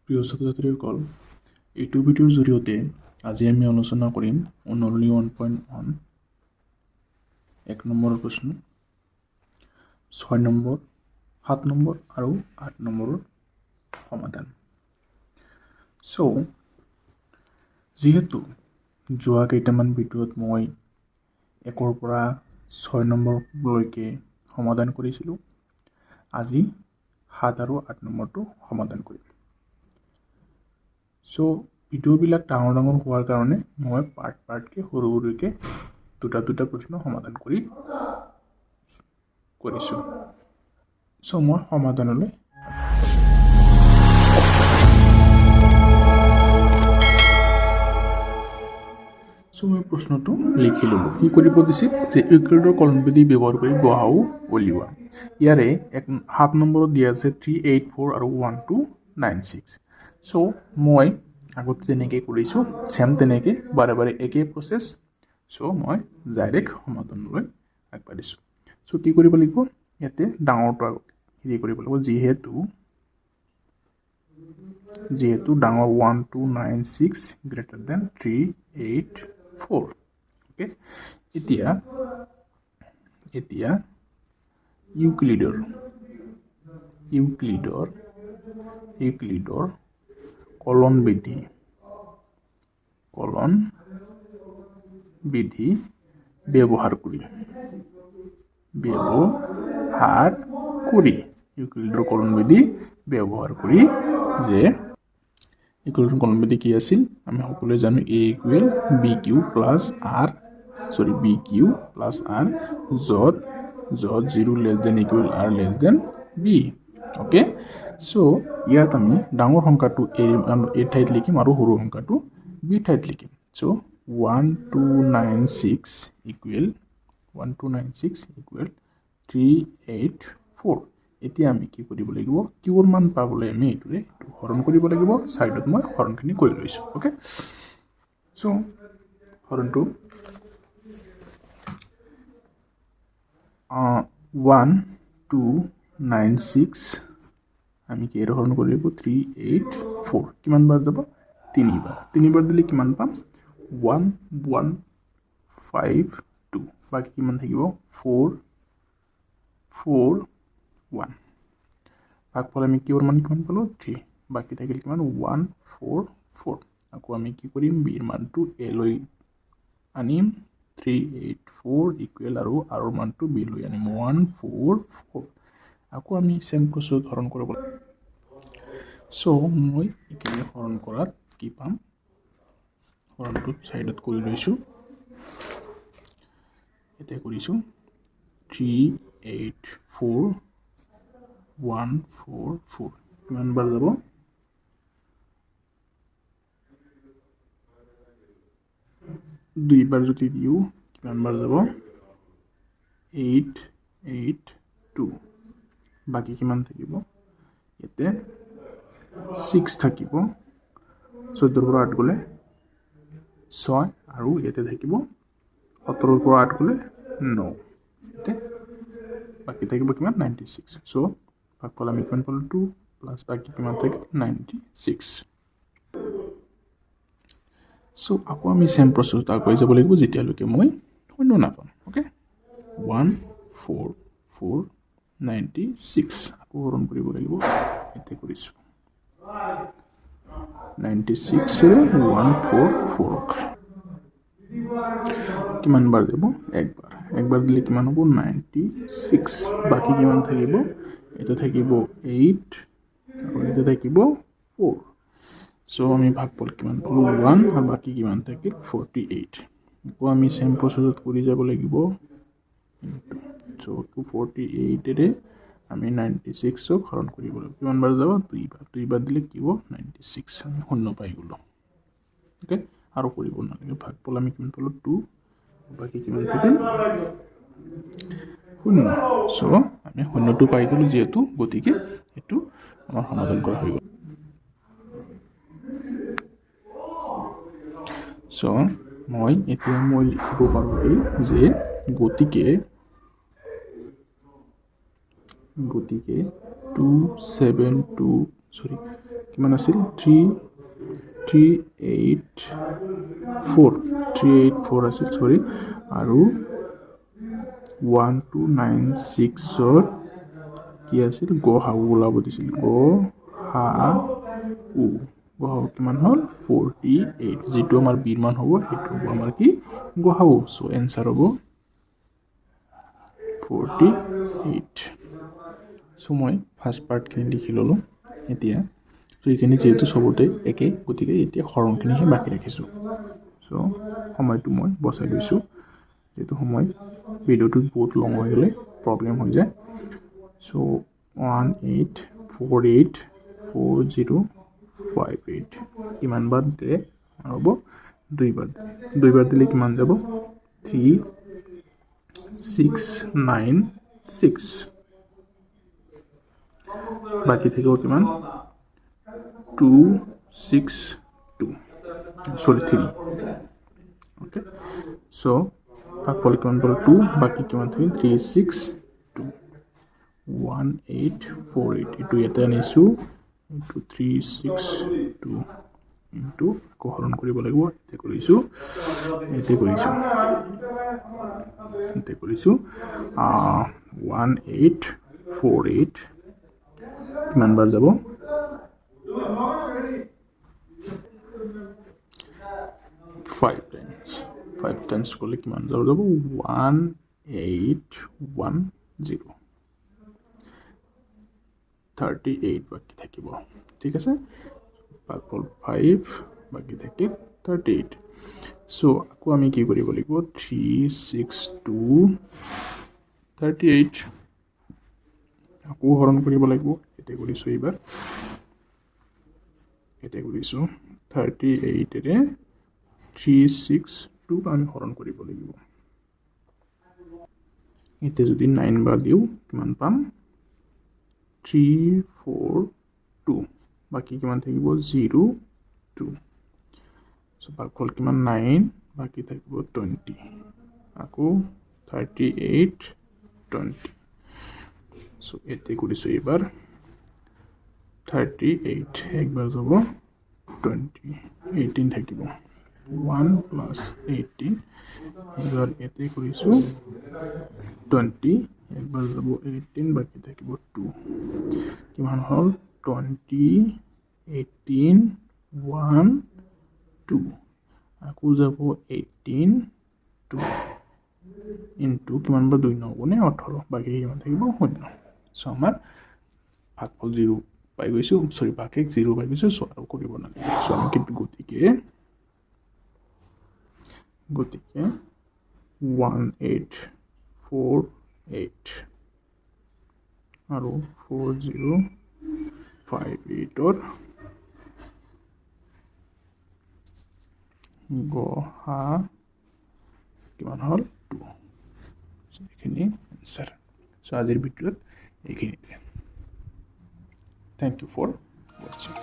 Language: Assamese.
প্ৰিয় ছাত্ৰ-ছাত্ৰীসকল, এইটো ভিডিঅ'ৰ জৰিয়তে আজি আমি আলোচনা কৰিম অনলি 1.1 1 নম্বৰৰ প্ৰশ্ন, 6 নম্বৰ, 7 নম্বৰ আৰু 8 নম্বৰৰ সমাধান। যিহেতু যোৱা কেইটামান ভিডিঅ'ত মই 1ৰ পৰা 6 নম্বৰলৈকে সমাধান কৰিছিলোঁ, আজি 7 আৰু 8 নম্বৰটো সমাধান কৰিম। ভিডিঅ'বিলাক ডাঙৰ হোৱাৰ কাৰণে মই পাৰ্টকে সৰু সৰুকৈ দুটা প্ৰশ্ন সমাধান কৰিছোঁ। মই সমাধানলৈ মই প্ৰশ্নটো লিখি ল'লোঁ। কি কৰিব দিছে যে ইউক্লিডৰ কলমবিধি ব্যৱহাৰ কৰি গ সা উ উলিওৱা। ইয়াৰে 7 নম্বৰত দিয়া আছে 384 আৰু 1296। মই আগত যেনেকৈ কৰিছোঁ চেম তেনেকৈ বাৰে একেই প্ৰচেছ। মই ডাইৰেক্ট সমাধানলৈ আগবাঢ়িছোঁ। কি কৰিব লাগিব, ইয়াতে ডাঙৰটো আগত হেৰি কৰিব লাগিব, যিহেতু ডাঙৰ 1296 গ্ৰেটাৰ দেন 384। অ'কে, এতিয়া ইউক্লিডৰ কলন বিধি ব্যৱহাৰ কৰি ইউক্লিডৰ কলন বিধি ব্যৱহাৰ কৰি যে ইউক্লিডৰ কলন বিধি কি আছিল আমি সকলোৱে জানো, a equal B Q plus R য'ত 0 less than equal R less than B. Okay, ইয়াত আমি ডাঙৰ সংখ্যাটো a ঠাইত লিখিম আৰু সৰু সংখ্যাটো b ঠাইত লিখিম। 1296 ইকুৱেল 384। এতিয়া আমি কি কৰিব লাগিব, কিউৰ মান পাবলৈ আমি এইটোৰে হৰণ কৰিব লাগিব। চাইডত মই হৰণখিনি কৰি লৈছোঁ। অ'কে, হৰণটো 1296 আমি কি হৰণ কৰিব 384। কিমান বাৰ যাব, 3 বাৰ দিলে কিমান পাম, 1152। বাকী কিমান থাকিব, 441। ভাগফল আমি কিউৰ মান কিমান পালোঁ, 3। বাকী থাকিল কিমান, 144। আকৌ আমি কি কৰিম, বিৰ মানটো এ লৈ আনিম, 384 ইকুৱেল আৰু আৰৰ মানটো বি লৈ আনিম, 144। আকৌ আমি চেম প্ৰচেছত হৰণ কৰিব লাগিব। মই এইখিনি হৰণ কৰাত কি পাম, হৰণটো চাইডত কৰি লৈছোঁ। এতিয়া কৰিছোঁ 384 144। কিমান বাৰ যাব, 2 বাৰ যদি দিওঁ কিমান বাৰ যাব, 882। বাকী কিমান থাকিব, ইয়াতে 6 থাকিব, 14ৰ পৰা 8 গ'লে 6 আৰু ইয়াতে থাকিব 17ৰ পৰা 8 গ'লে 9। ইয়াতে বাকী থাকিব কিমান, 96। ভাগফল আমি কিমান পালোঁ, 2 প্লাছ বাকী কিমান থাকিল, 96। আকৌ আমি চেম প্ৰচেছত আগুৱাই যাব লাগিব যেতিয়ালৈকে মই শূন্য নাপাম। অ'কে, 14496 আকৌ হৰণ কৰিব লাগিব। এতিয়া কৰিছোঁ 96ৰে 144। কিমান বাৰ যাব, একবাৰ দিলে কিমান হ'ব, 96। বাকী কিমান থাকিব, এটা থাকিব 8 আৰু এটা থাকিব 4। আমি ভাগফল কিমান পালোঁ, 1 আৰু বাকী কিমান থাকিল, 48। আকৌ আমি চেম প্ৰচেছত কৰি যাব লাগিব। 48ৰে আমি 96ক হৰণ কৰিব লাগিব। কিমান বাৰ যাব, 2 বাৰ দিলে কি হ'ব, 96। আমি শূন্য পাই গ'লোঁ। অ'কে, আৰু কৰিব নালাগে। ভাগফল আমি কিমান পালোঁ, 2, বাকী কিমান থাকিল, 0। আমি শূন্যটো পাই গ'লোঁ যিহেতু, গতিকে এইটো আমাৰ সমাধান কৰা হৈ গ'ল। মই লিখিব পাৰোঁ যে গতিকে 272 কিমান আছিল 384 আছিল সৰি আৰু 1296 কি আছিল গহাউ ওলাব দিছিল গহাউ কিমান হ'ল 48 যেটো আমাৰ বিৰ মান হ'ব সেইটো হ'ব আমাৰ কি গহাউ সো এনসার হ'ব 48 সো মই ফার্স্ট পার্ট খিনি লিখি ললো এতিয়া সো এইখিনি যেহেতু সবতে একে গতিকে এতিয়া হৰণখিনিহে বাকি ৰাখিছো সো সময়টো মই বসাই লৈছো যেটো সময় ভিডিওটো বহুত লং হৈ গলে প্ৰবলেম হৈ যায় সো 18484058 কিমান বাৰ দিলে হ'ব দুইবাৰ দিলে কিমান যাব 3696 বাকি থাকিব কিমান 262 sorry 3 okay so ভাগফল কিমান পালো 2 বাকি কিমান থাকিল 362 1848 এটো ইয়াতে আনিছো into 362 into হৰণ কৰিব লাগিব এতে কৰিছো 1848 কিমান বাৰ যাব 5 times করলে কিমান যাব 1810 38 বাকি থাকিব ঠিক আছে ভাগফল 5 বাকি থাকিল 38 সো আকৌ আমি কি কৰিব লাগিব 362 38 আকৌ হৰণ কৰিব লাগিব এতে কৰিছো এবাৰ এতে কৰিছো 38 এৰে 362 আমি হৰণ কৰিব লাগিব এতে যদি 9 বাৰ দিও কিমান পাম 342 বাকি কিমান থাকিব 02 সো ভাগফল কিমান 9 বাকি থাকিব 20 আকৌ 38 20 সো এতে কৰিছো এবাৰ 38 একবাৰ যাব 20 18 থাকিব 1 plus 18 এবাৰ এতে কৰিছো 20 একবাৰ যাব 18 বাকি থাকিব 2 কিমান হল 20 18 1 2 আকৌ যাব 18 2 into কিমান বাৰ 2 নহবনে 18 বাকি কিমান থাকিব 0 সো আমাৰ ভাগফল 0 পাই গৈছো সৰি ভাগফল 0 পাই গৈছো সো আৰু কৰিব নালাগে সো আমি কিন্তু গতিকে 1848 আৰু 4058 গহা কিমান হল 2 এইখিনি আনসাৰ সো আজিৰ ভিডিওত এইখিনিতে থ্যাংক ইউ ফৰ ওয়াচিং